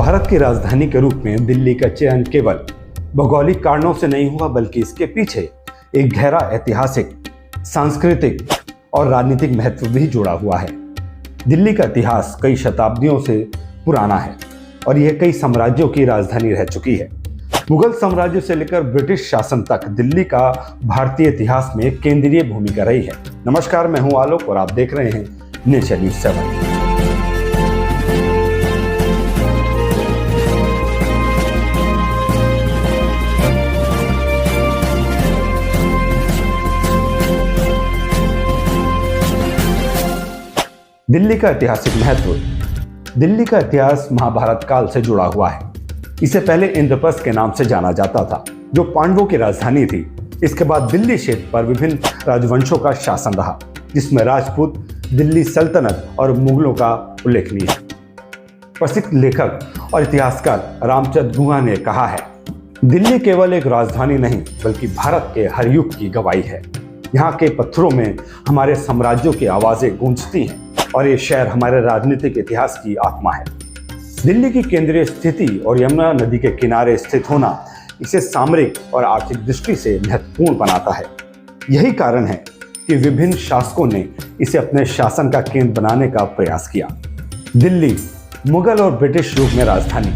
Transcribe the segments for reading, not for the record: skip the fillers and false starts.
भारत की राजधानी के रूप में दिल्ली का चयन केवल भौगोलिक कारणों से नहीं हुआ, बल्कि इसके पीछे एक गहरा ऐतिहासिक, सांस्कृतिक और राजनीतिक महत्व भी जुड़ा हुआ है। दिल्ली का इतिहास कई शताब्दियों से पुराना है और यह कई साम्राज्यों की राजधानी रह चुकी है। मुगल साम्राज्य से लेकर ब्रिटिश शासन तक दिल्ली का भारतीय इतिहास में केंद्रीय भूमिका रही है। नमस्कार, मैं हूं आलोक और आप देख रहे हैं नेशन न्यूज 7। दिल्ली का ऐतिहासिक महत्व। दिल्ली का इतिहास महाभारत काल से जुड़ा हुआ है। इसे पहले इंद्रप्रस्थ के नाम से जाना जाता था, जो पांडवों की राजधानी थी। इसके बाद दिल्ली क्षेत्र पर विभिन्न राजवंशों का शासन रहा, जिसमें राजपूत, दिल्ली सल्तनत और मुगलों का उल्लेखनीय है। प्रसिद्ध लेखक और इतिहासकार रामचंद्र गुहा ने कहा है, दिल्ली केवल एक राजधानी नहीं, बल्कि भारत के हर युग की गवाही है। यहाँ के पत्थरों में हमारे साम्राज्यों की आवाजें गूंजती हैं और ये शहर हमारे राजनीतिक इतिहास की आत्मा है। दिल्ली की केंद्रीय स्थिति और यमुना नदी के किनारे स्थित होना इसे सामरिक और आर्थिक दृष्टि से महत्वपूर्ण बनाता है। यही कारण है कि विभिन्न शासकों ने इसे अपने शासन का केंद्र बनाने का प्रयास किया। दिल्ली मुगल और ब्रिटिश युग में राजधानी।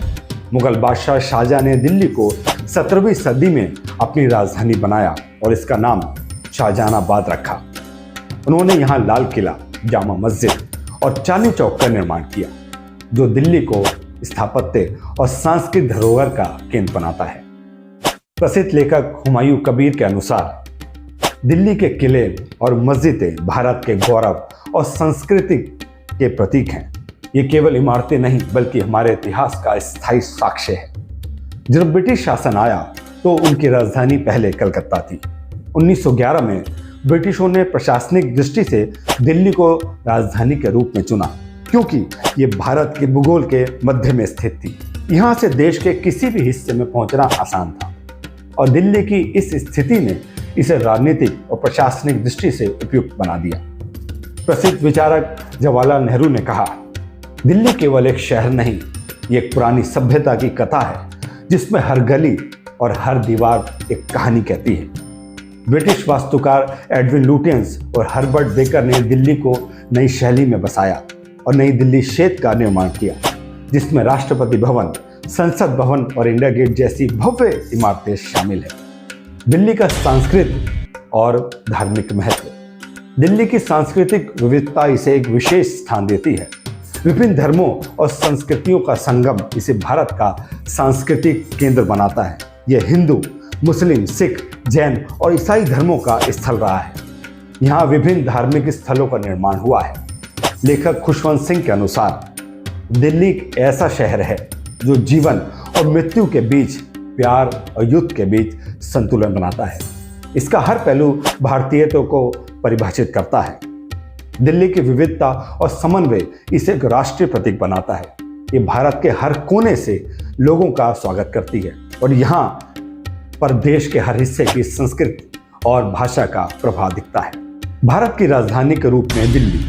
मुगल बादशाह शाहजहां ने दिल्ली को 17वीं सदी में अपनी राजधानी बनाया और इसका नाम शाहजहानाबाद रखा। उन्होंने यहाँ लाल किला, जामा मस्जिद और चांदनी चौक का निर्माण किया, जो दिल्ली को स्थापत्य और सांस्कृतिक धरोहर का केंद्र बनाता है। प्रसिद्ध लेखक हुमायूं कबीर के अनुसार दिल्ली के किले और मस्जिदें भारत के गौरव और संस्कृति के प्रतीक हैं। ये केवल इमारतें नहीं, बल्कि हमारे इतिहास का स्थायी साक्ष्य है। जब ब्रिटिश शासन आया तो उनकी राजधानी पहले कलकत्ता थी। 1911 में ब्रिटिशों ने प्रशासनिक दृष्टि से दिल्ली को राजधानी के रूप में चुना, क्योंकि ये भारत के भूगोल के मध्य में स्थित थी। यहाँ से देश के किसी भी हिस्से में पहुंचना आसान था और दिल्ली की इस स्थिति ने इसे राजनीतिक और प्रशासनिक दृष्टि से उपयुक्त बना दिया। प्रसिद्ध विचारक जवाहरलाल नेहरू ने कहा, दिल्ली केवल एक शहर नहीं, ये एक पुरानी सभ्यता की कथा है, जिसमें हर गली और हर दीवार एक कहानी कहती है। ब्रिटिश वास्तुकार एडविन लुटियंस और हर्बर्ट बेकर ने दिल्ली को नई शैली में बसाया और नई दिल्ली क्षेत्र का निर्माण किया, जिसमें राष्ट्रपति भवन, संसद भवन और इंडिया गेट जैसी भव्य इमारतें शामिल हैं। दिल्ली का सांस्कृतिक और धार्मिक महत्व। दिल्ली की सांस्कृतिक विविधता इसे एक विशेष स्थान देती है। विभिन्न धर्मों और संस्कृतियों का संगम इसे भारत का सांस्कृतिक केंद्र बनाता है। यह हिंदू, मुस्लिम, सिख, जैन और ईसाई धर्मों का स्थल रहा है। यहाँ विभिन्न धार्मिक स्थलों का निर्माण हुआ है। लेखक खुशवंत सिंह के अनुसार दिल्ली एक ऐसा शहर है जो जीवन और मृत्यु के बीच, प्यार और युद्ध के बीच संतुलन बनाता है। इसका हर पहलू भारतीयता को परिभाषित करता है। दिल्ली की विविधता और समन्वय इसे एक राष्ट्रीय प्रतीक बनाता है। ये भारत के हर कोने से लोगों का स्वागत करती है और यहाँ पर देश के हर हिस्से की संस्कृति और भाषा का प्रभाव दिखता है। भारत की राजधानी के रूप में दिल्ली।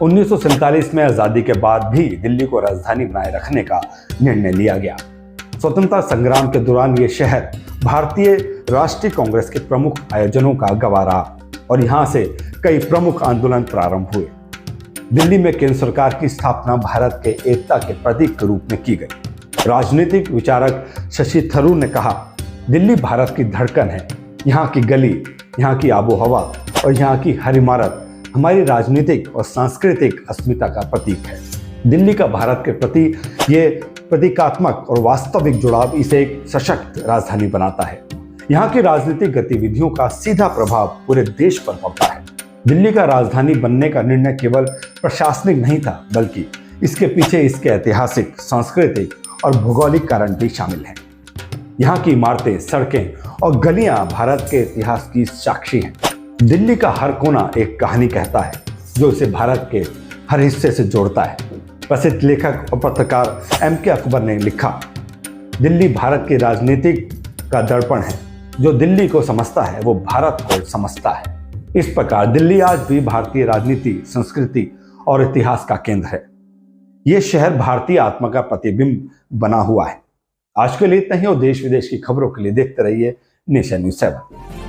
1947 में आजादी के बाद भी दिल्ली को राजधानी बनाए रखने का निर्णय लिया गया। स्वतंत्रता संग्राम के दौरान ये शहर भारतीय राष्ट्रीय कांग्रेस के प्रमुख आयोजनों का गवाह रहा और यहाँ से कई प्रमुख आंदोलन प्रारंभ हुए। दिल्ली में केंद्र सरकार की स्थापना भारत के एकता के प्रतीक के रूप में की गई। राजनीतिक विचारक शशि थरूर ने कहा, दिल्ली भारत की धड़कन है। यहाँ की गली, यहाँ की आबोहवा और यहाँ की हर इमारत हमारी राजनीतिक और सांस्कृतिक अस्मिता का प्रतीक है। दिल्ली का भारत के प्रति ये प्रतीकात्मक और वास्तविक जुड़ाव इसे एक सशक्त राजधानी बनाता है। यहाँ की राजनीतिक गतिविधियों का सीधा प्रभाव पूरे देश पर पड़ता है। दिल्ली का राजधानी बनने का निर्णय केवल प्रशासनिक नहीं था, बल्कि इसके पीछे इसके ऐतिहासिक, सांस्कृतिक और भौगोलिक कारण भी शामिल हैं। यहाँ की इमारतें, सड़कें और गलियां भारत के इतिहास की साक्षी हैं। दिल्ली का हर कोना एक कहानी कहता है, जो इसे भारत के हर हिस्से से जोड़ता है। प्रसिद्ध लेखक और पत्रकार एम.के. अकबर ने लिखा, दिल्ली भारत की राजनीतिक का दर्पण है। जो दिल्ली को समझता है वो भारत को समझता है। इस प्रकार दिल्ली आज भी भारतीय राजनीति, संस्कृति और इतिहास का केंद्र है। ये शहर भारतीय आत्मा का प्रतिबिंब बना हुआ है। आज के लिए इतना ही और देश विदेश की खबरों के लिए देखते रहिए नेशन न्यूज़ 7।